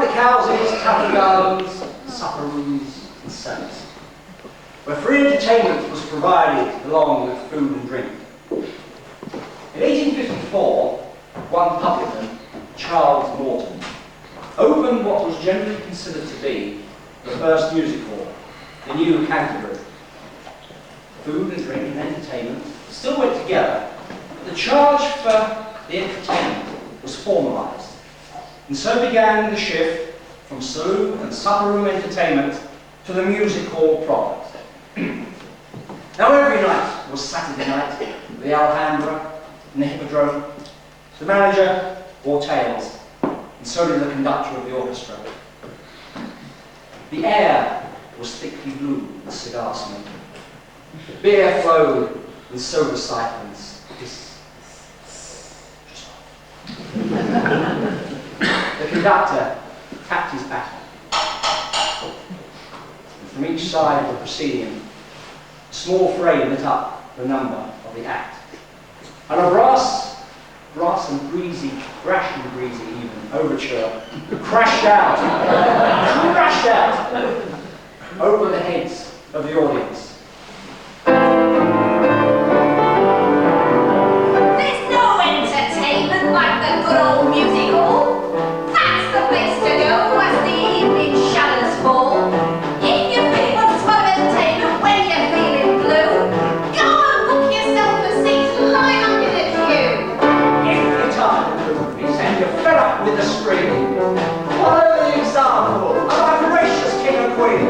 public houses, tavern gardens, supper rooms and cellars, where free entertainment was provided along with food and drink. In 1854, one publican, Charles Morton, opened what was generally considered to be the first music hall, the New Canterbury. Food and drink and entertainment still went together, but the charge for the entertainment was formalised, and so began the shift from saloon and supper room entertainment to the music hall proper. Now every night was Saturday night at the Alhambra and the Hippodrome. The manager wore tails, and so did the conductor of the orchestra. The air was thickly blue with cigar smoke. Beer flowed in soda siphons. The conductor tapped his baton. And from each side of the proscenium, a small frame lit up the number of the act. And a brass and breezy, brash and breezy even, overture crashed out over the heads of the audience. There's no entertainment like the good old music hall. That's the place to go as the evening shadows fall. If you really want some entertainment when you're feeling blue, go and book yourself a seat, line up in the queue. If you're tired of the movies and you're fed up with the screaming, follow the example of our gracious king and queen.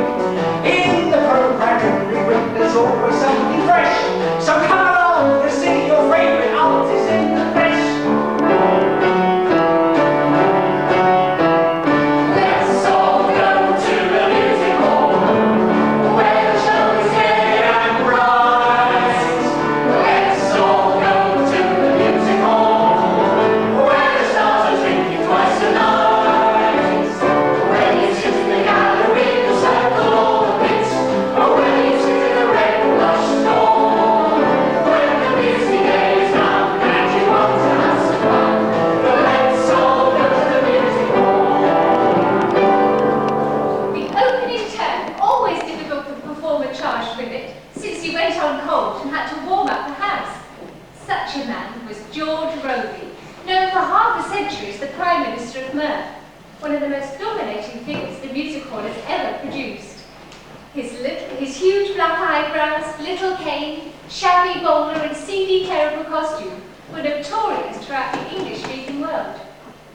In the programme every week there's always something fresh. So come along and see your favourite artist in the flesh. Let's all go to the music hall, where the show is gay and bright. Let's all go to the music hall, where the stars are drinking twice a night. When you sit in the gallery, you'll circle all the bits. Oh, when you sit in the red plush stall, when the busy day is done and you want to have some fun, let's all go to the music hall. The opening turn, always difficult for the performer charged with it, since he went on cold and had to warm up the house. Such a man was George Robey, known for half a century as the Prime Minister of Mirth, one of the most dominating figures the music hall has ever produced. His huge black eyebrows, little cane, shabby bowler and seedy terrible costume were notorious throughout the English-speaking world.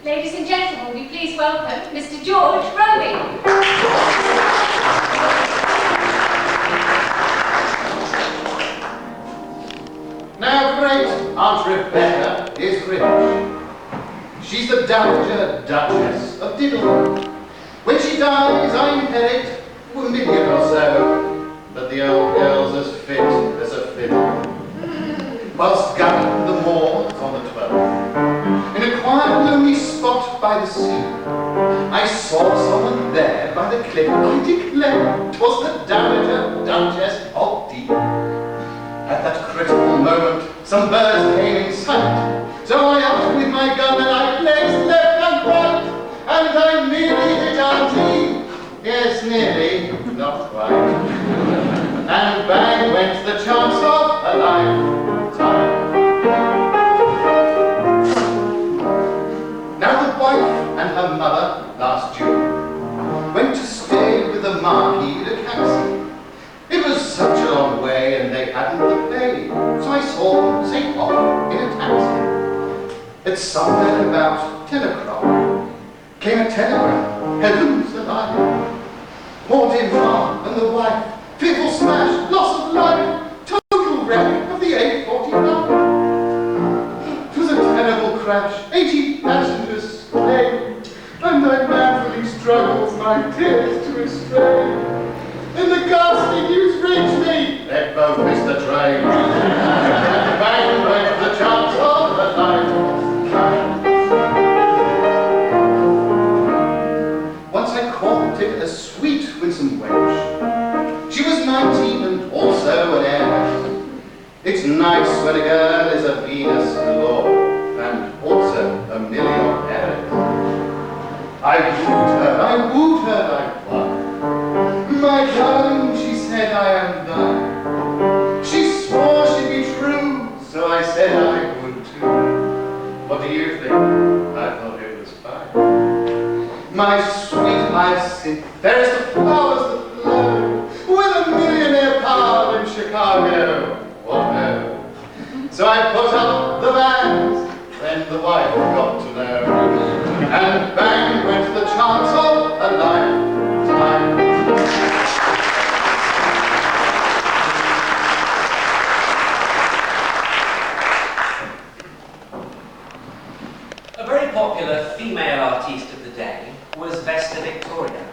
Ladies and gentlemen, will you please welcome Mr. George Robey. Now, great Aunt Rebecca is rich. She's the Dowager Duchess of Diddle. When she dies, I inherit $1 million or so. But the old girl's as fit as a fiddle. Whilst gunning the moors on the 12th, in a quiet, lonely spot by the sea, I saw someone there by the cliff. I declare 'twas the Dowager Duchess of D. At that critical moment, some birds came in sight. So I out with my gun and I placed left and right, and I nearly hit Auntie. Yes, nearly, not quite. And bang went the chance of a lifetime. Now the wife and her mother last June went to stay with the Marquis de Caxi. It was such a long way and they hadn't the pay, so I saw them take off in a taxi. At somewhere about 10 o'clock came a telegram, heavens alive. Poor dear Ma and the wife, fearful smash, loss of life, total wreck of the 845. It was a terrible crash, 80 passengers slain, and I manfully struggled my tears to restrain. And the ghastly news reached me, they both missed the train. Bang went the chance of a lifetime. Once I courted a sweet winsome wench. She was 19 and also an heiress. It's nice when a girl is a Venus galore and also a millionaire. I wooed her I wooed her, I won. My darling, she said, I am thine. She swore she'd be true, so I said I would too. What do you think? I thought it was fine. My sweet hyacinth, fairest of flowers that blow, with a millionaire pal in Chicago, whatever. So I put up the bands, then the wife got to know, and bang went the chance of a lifetime. A very popular female artiste of the day was Vesta Victoria.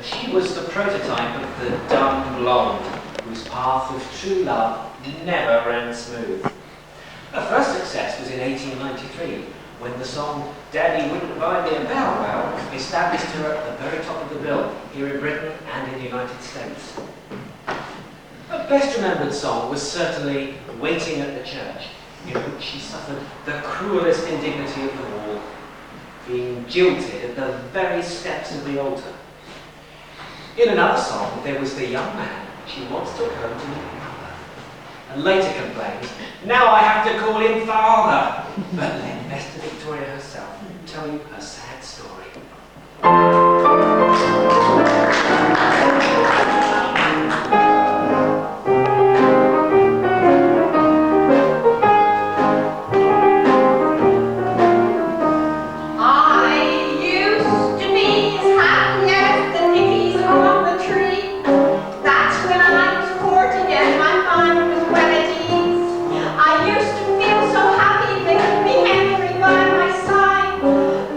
She was the prototype of the dumb blonde whose path of true love never ran smooth. Her first success was in 1893 when the song Daddy Wouldn't Buy Me a Bow Wow established her at the very top of the bill here in Britain and in the United States. Her best remembered song was certainly Waiting at the Church, in which she suffered the cruelest indignity of them all, being jilted at the very steps of the altar. In another song, there was the young man she once took home to meet her mother, and later complained, now I have to call him father. But let Vesta Victoria herself tell you her sad story.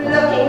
Looking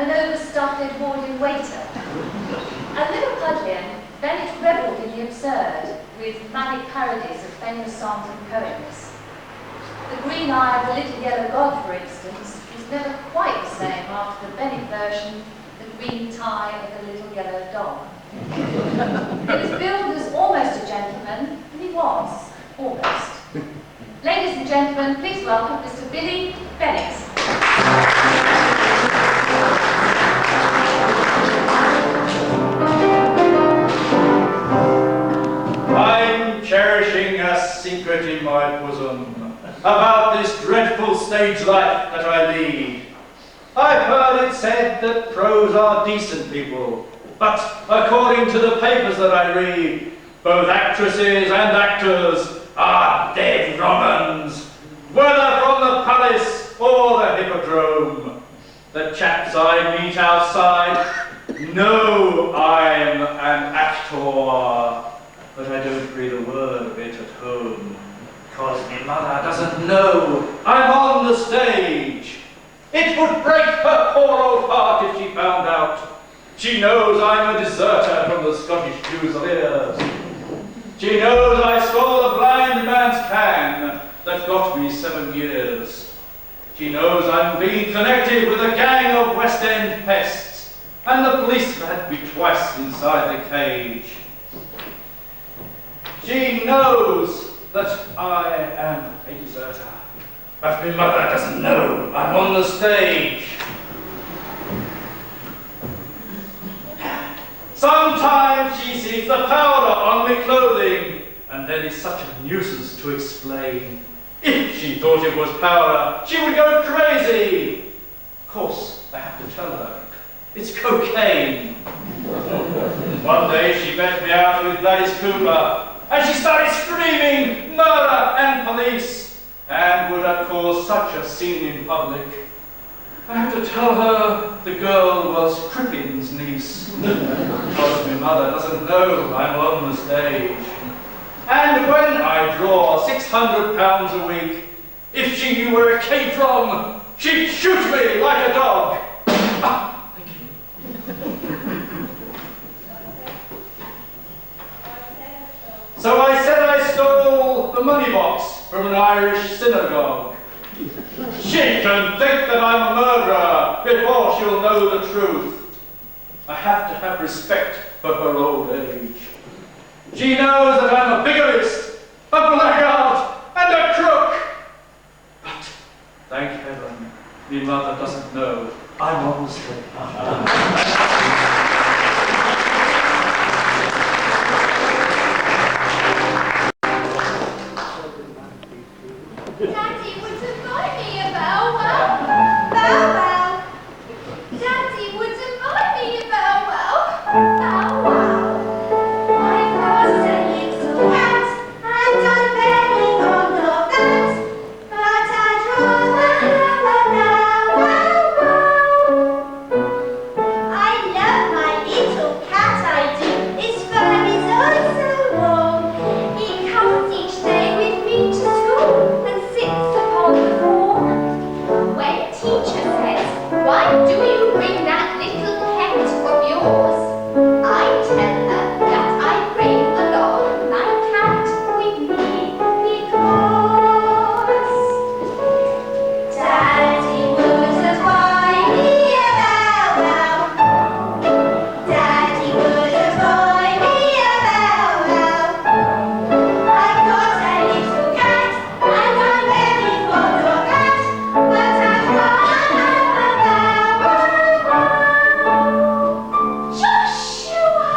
and an overstuffed Edwardian waiter. At Liverpudlian, Bennett revelled in the absurd, with manic parodies of famous songs and poems. The green eye of the little yellow god, for instance, was never quite the same after the Bennett version, the green tie of the little yellow dog. He was billed as almost a gentleman, and he was, almost. Ladies and gentlemen, please welcome Mr. Billy Bennett. I'm cherishing a secret in my bosom about this dreadful stage life that I lead. I've heard it said that pros are decent people, but according to the papers that I read, both actresses and actors are dead wrong-uns, whether from the palace or the hippodrome. The chaps I meet outside know I'm an actor, but I don't breathe a word of it at home, because my mother doesn't know I'm on the stage. It would break her poor old heart if she found out. She knows I'm a deserter from the Scottish Fusiliers. She knows I stole a blind man's can that got me 7 years. She knows I'm being connected with a gang of West End pests, and the police had me twice inside the cage. She knows that I am a deserter, but my mother doesn't know I'm on the stage. Sometimes she sees the powder on my clothing, and then it's such a nuisance to explain. If she thought it was powder, she would go crazy. Of course, I have to tell her, it's cocaine. One day she met me out with Gladys Cooper, and she started screaming, murder and police, and would have caused such a scene in public. I had to tell her the girl was Crippin's niece, because my mother doesn't know I'm on the stage. And when I draw £600 a week, if she knew where it came from, she'd shoot me like a dog. Ah, thank you. So I said I stole the money box from an Irish synagogue. She can think that I'm a murderer before she'll know the truth. I have to have respect for her old age. She knows that I'm a bigamist, a blackguard, and a crook. But, thank heaven, my mother doesn't know I'm on the stage. Daddy, would you buy me a bow wow? Bow wow. Daddy, would you buy me a bow wow? Bow wow. I've got a little cat, and I'm very fond of that, but I'd rather have a bow wow wow. I love my little cat, I do. His fur is oh so warm. He comes each day with me to school and sits upon the form. When teacher says, why do you bring that little pet of yours? I tell her that I bring along my cat with me because Daddy wouldn't buy me a bow wow. Daddy wouldn't buy me a bow wow. I've got a little cat, and I'm very fond of that, but I'd rather have a bow wow. Joshua!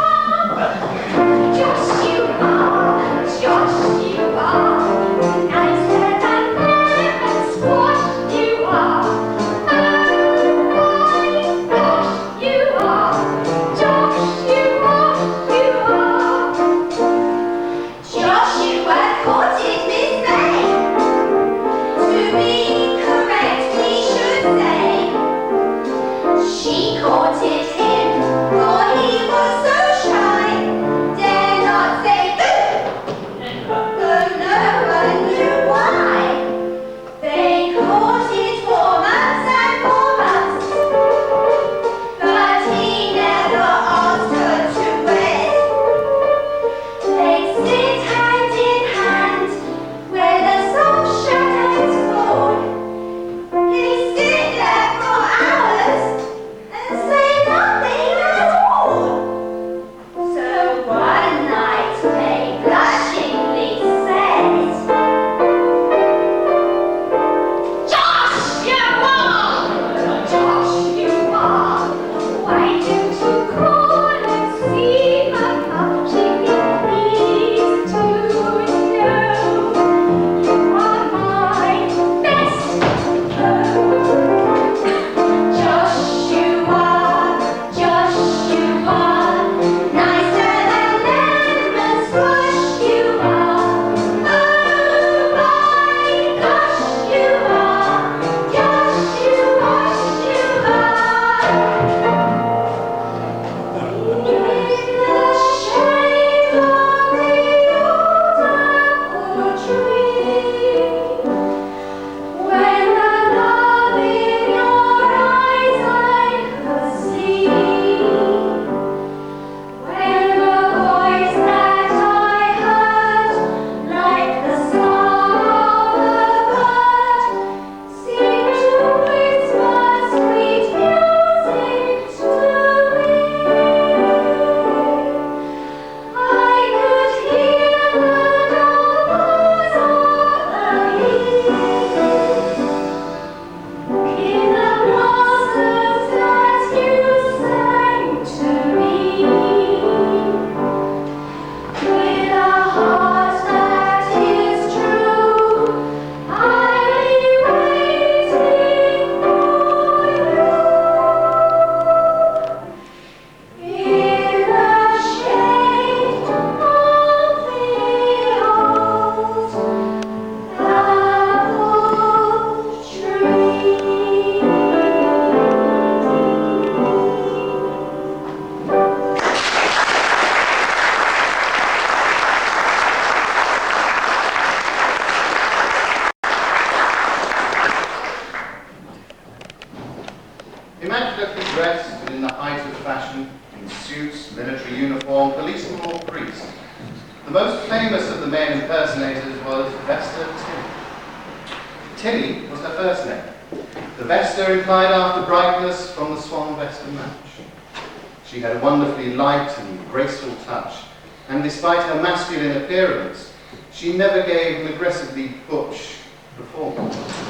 immaculately dressed and in the height of fashion, in suits, military uniform, policeman or priest. The most famous of the men impersonators was Vesta Tilly. Tilly was her first name. The Vesta implied after brightness from the Swan Vesta match. She had a wonderfully light and graceful touch, and despite her masculine appearance, she never gave an aggressively butch performance.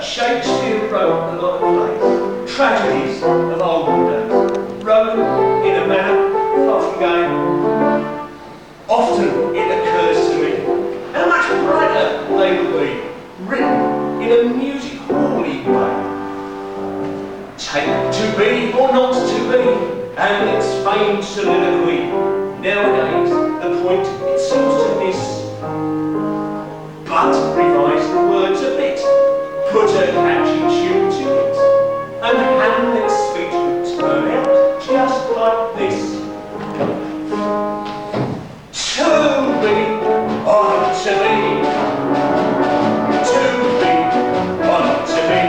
Shakespeare wrote a lot of plays. tragedies of olden days, wrote in a manner far from gay. Often it occurs to me how much brighter they would be written in a music hall-y way. Take to be or not to be, and its famed soliloquy. Nowadays, the point it seems to miss. But revise the words a bit, put a catchy tune to it, and Hamlet's speech would turn out just like this. To be or not to be, to be or not to be.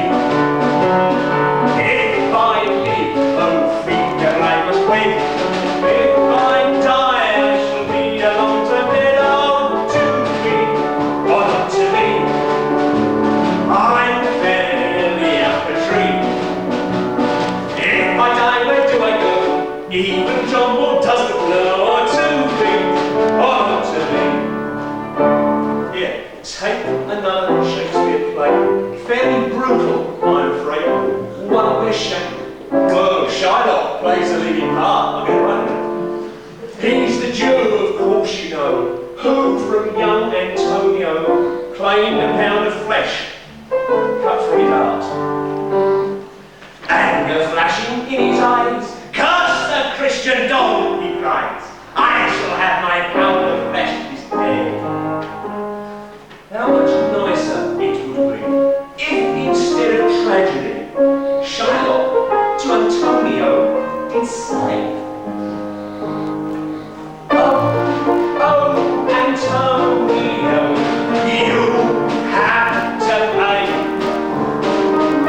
If I live, oh finger I must win. If I die, I shall be along to bed. Oh, to be or not to be, I'm fairly up a tree. If I die, where do I go? Even John Moore doesn't know. Or to be or not to be. Here, take another Shakespeare play. Fairly brutal, I'm afraid. One wish and oh, Shylock plays a leading part. I'll get it right. He's the Jew, of course you know, who from young Antonio claimed a pound of flesh cut from his heart. Anger flashing in his eyes, curse the Christian dog, he cries. I shall have my pound of flesh this day. How much nicer it would be if instead of tragedy, Shylock to Antonio did say, oh, Antonio, you have to pay.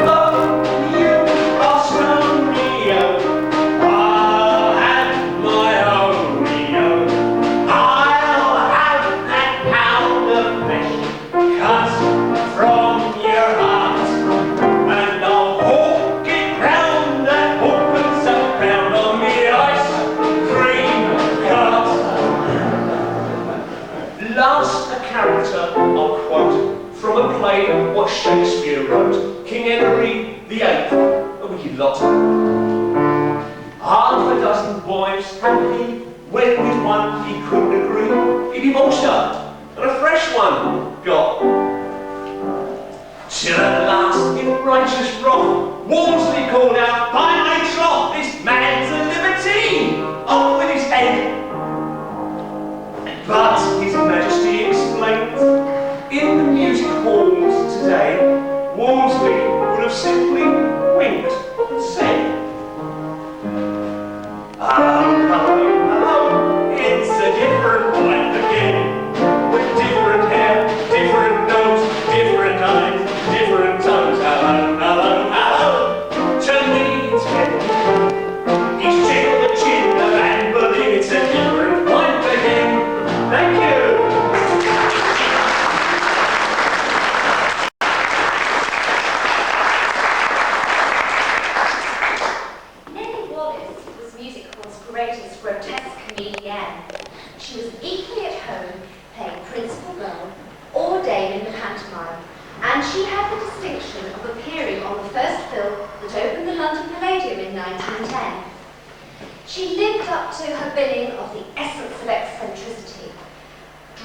Oh, you lost Romeo, I'll have my own Rio. I'll have that pound of flesh cut from your heart, and I'll walk it round that opens up round on the ice cream cart. Last, a character I'll quote from a play of what Shakespeare wrote, King Edward VIII, a wicked lot. Half a dozen wives had he, wed with one he couldn't agree. He divorced her, and a fresh one got. Till at last, in righteous wrath, Wolsey called out, by my troth, this man's a libertine! Off with his head! But his Majesty explains, in the music halls today, Wolsey would have simply winked and said, oh, it's a different wife again, with different hair, different nose, different eyes, different toes. Hello, hello, hello. To me it's getting, he's tickled the chin of Anne Boleyn. It's a different wife again. Thank you. Nellie Wallace was music hall's greatest grotesque comedienne. She was equally at home playing principal role or dame in the pantomime, and she had the distinction of appearing on the first bill that opened the London Palladium in 1910. She lived up to her billing of the essence of eccentricity.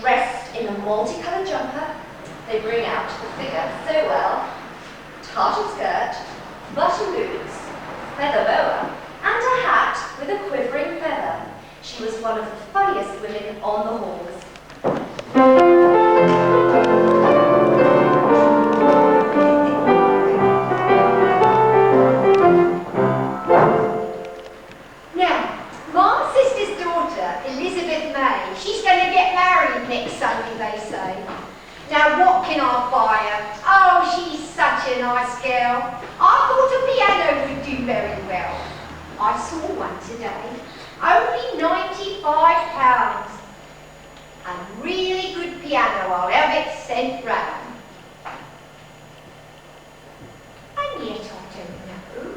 Dressed in a multicoloured jumper, they bring out the figure so well. Tartan skirt, button boots, feather boa, and a hat with a quivering feather. She was one of the funniest women on the halls. Now, my sister's daughter, Elizabeth May, she's going to get married next Sunday, they say. Now, what can I buy her? Oh, she's such a nice girl. I thought a piano would do very well. I saw one today. Only £95. A really good piano, I'll have it sent round. And yet I don't know.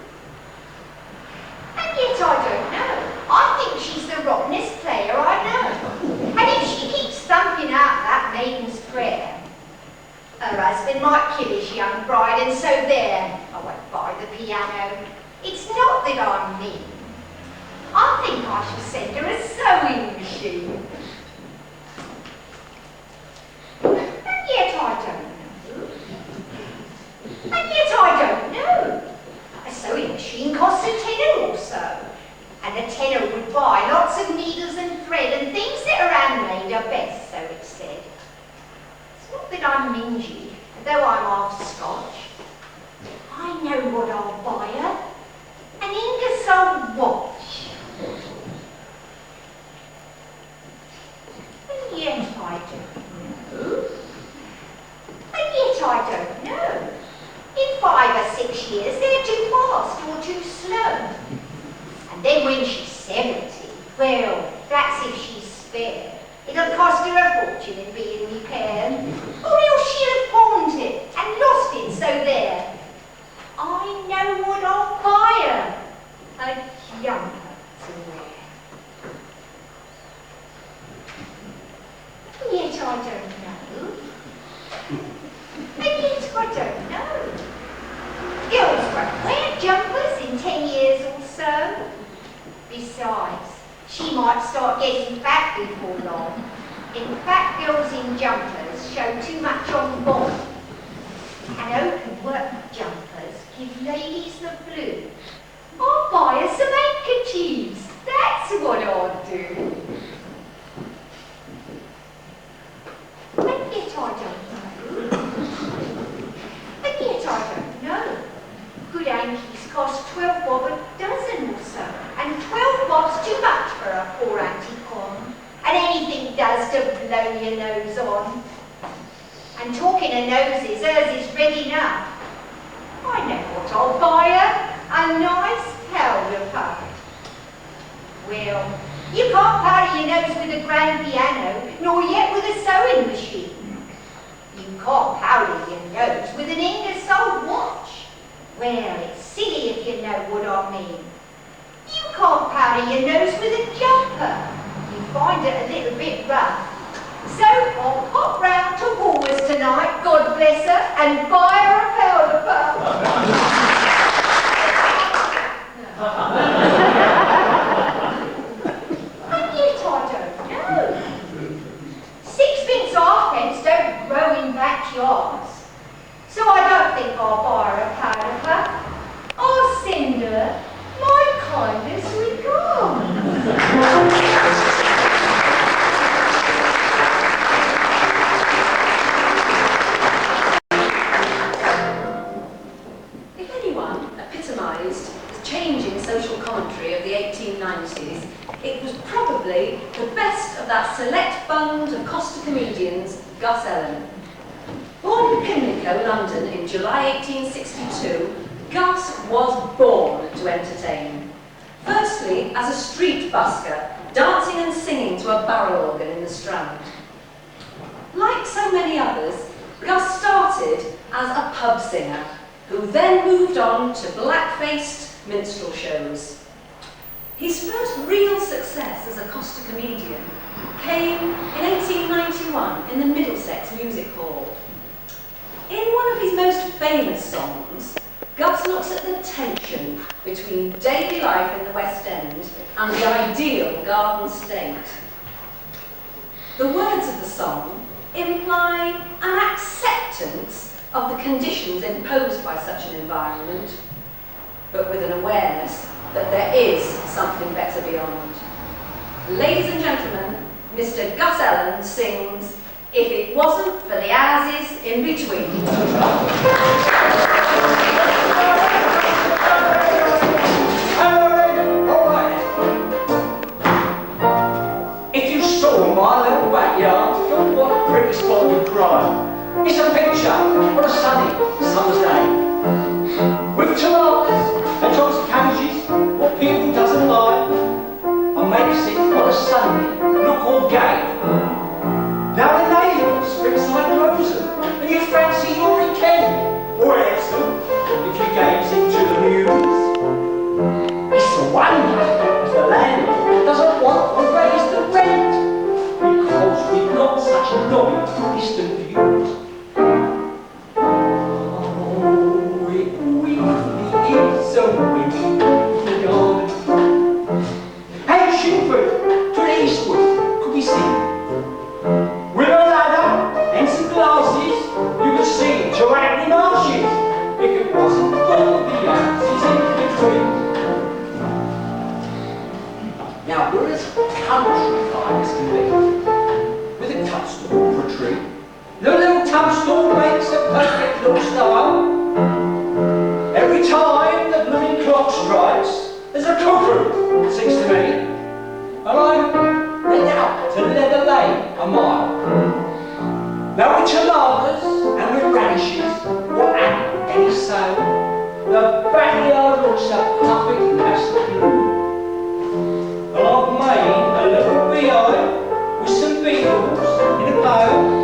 And yet I don't know. I think she's the rottenest player I know. And if she keeps thumping out that maiden's prayer, her husband might kill his young bride, and so there. I won't buy the piano. not that I'm mean. I think I shall send her a sewing machine. And yet I don't know. And yet I don't know. A sewing machine costs a tenner or so. And a tenner would buy lots of needles and thread and things that are handmade are best, so it's said. It's not that I'm mingy, though I'm half Scotch. I know what I'll buy her. An Ingersoll watch. And yet I don't know. And yet I don't know. In 5 or 6 years they're too fast or too slow. And then when she's 70, well, that's if she's spare. It'll cost her a fortune in being repaired. Or else she'll have pawned it and lost it, so there. I know what I'll buy her. A jumper to wear. And yet I don't know. And yet I don't know. Girls won't wear jumpers in 10 years or so. Besides, she might start getting fat before long. In fact, girls in jumpers show too much on body. And open work jumpers give ladies the flu. I'll buy her some handkerchiefs. That's what I'll do. And yet I don't know. And yet I don't know. Good hankies cost 12 bob a dozen or so. And 12 bob's too much for a poor anti-con. And anything does to blow your nose on. And talking of noses, hers is red enough. I know what I'll buy her. A nice powder puff. Well, you can't powder your nose with a grand piano, nor yet with a sewing machine. You can't powder your nose with an Ingersoll watch. Well, it's silly if you know what I mean. You can't powder your nose with a jumper. You find it a little bit rough. So I'll pop round to Woolworths tonight, God bless her, and buy her a powder puff. And yet I don't know. Sixpence halfpence don't grow in backyards. So I don't think I'll buy her a powder puff. I'll send her my kindest regards. Social commentary of the 1890s, it was probably the best of that select band of Costa comedians, Gus Ellen. Born in Pimlico, London in July 1862, Gus was born to entertain. Firstly, as a street busker, dancing and singing to a barrel organ in the Strand. Like so many others, Gus started as a pub singer, who then moved on to black-faced minstrel shows. His first real success as a Costa comedian came in 1891 in the Middlesex Music Hall. In one of his most famous songs, Gus looks at the tension between daily life in the West End and the ideal garden state. The words of the song imply an acceptance of the conditions imposed by such an environment, but with an awareness that there is something better beyond. Ladies and gentlemen, Mr. Gus Ellen sings If It Wasn't for the Houses in Between. If you saw my little backyard, you'd want a pretty spot you'd cry. It's a picture on a sunny summer's day. With tomatoes and chops of cabbages, what people doesn't like, and makes it on a Sunday look all gay. Now the neighbours spring-side grows them, and you fancy you're in Kent, or Epsom, if you gaze into the muse. It's a wonder if the landlord doesn't want to raise the rent, because we've got such long distant views. Oh, it really is a windy little style. Every time the blooming clock strikes, there's a cuckoo, it seems to me. And I'm let out to Leather Lane a mile. Now with lovers and with radishes, what ain't any sale? The backyard looks a perfect mass of blue. And I've made a little B.I. with some beetles in a bow.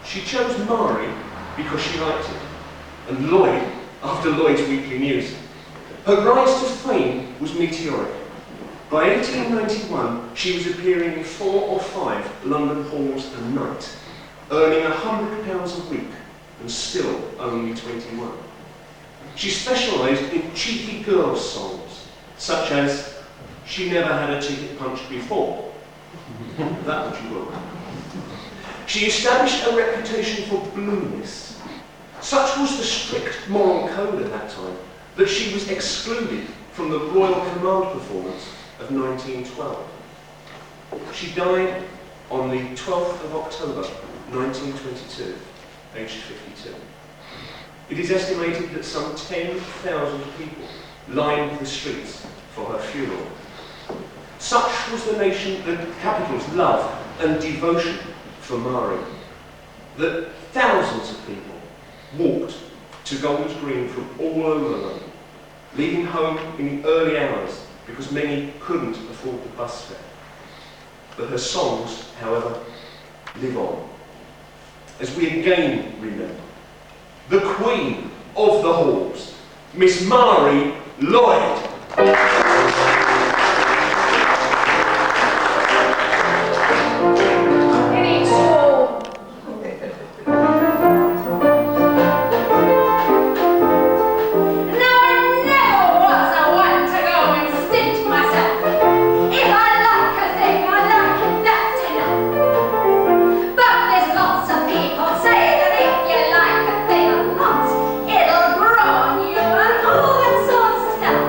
She chose Mari because she liked it, and Lloyd after Lloyd's weekly news. Her rise to fame was meteoric. By 1891, she was appearing in 4 or 5 London halls a night, earning £100 a week, and still only 21. She specialised in cheeky girls' songs, such as "She Never Had a Ticket Punched Before." That much you will. She established a reputation for bloominess. Such was the strict moral code at that time that she was excluded from the Royal Command performance of 1912. She died on the 12th of October 1922, aged 52. It is estimated that some 10,000 people lined the streets for her funeral. Such was the capital's love and devotion for Mari, that thousands of people walked to Golders Green from all over London, leaving home in the early hours because many couldn't afford the bus fare. But her songs, however, live on, as we again remember the Queen of the Halls, Miss Mari Lloyd. It'll grow on you and all that sort of stuff.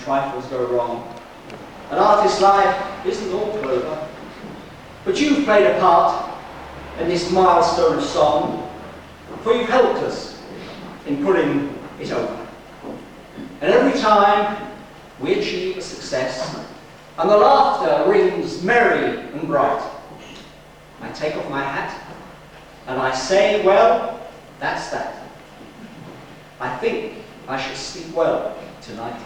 trifles go wrong. An artist's life isn't all clover. But you've played a part in this milestone of song, for you've helped us in putting it over. And every time we achieve a success, and the laughter rings merry and bright, I take off my hat and I say, well, that's that. I think I shall sleep well tonight.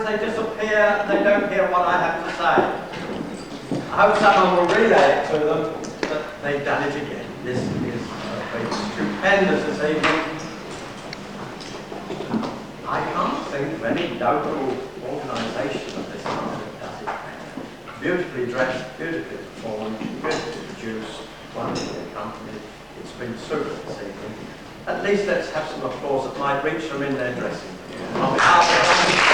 They disappear, they don't hear what I have to say. I hope someone will relay it to them that they've done it again. This is been stupendous this evening. I can't think of any local organisation of this kind that does it better. Beautifully dressed, beautifully performed, beautifully produced, wonderfully accompanied. It's been super this evening. At least let's have some applause that might reach them in their dressing room. On behalf of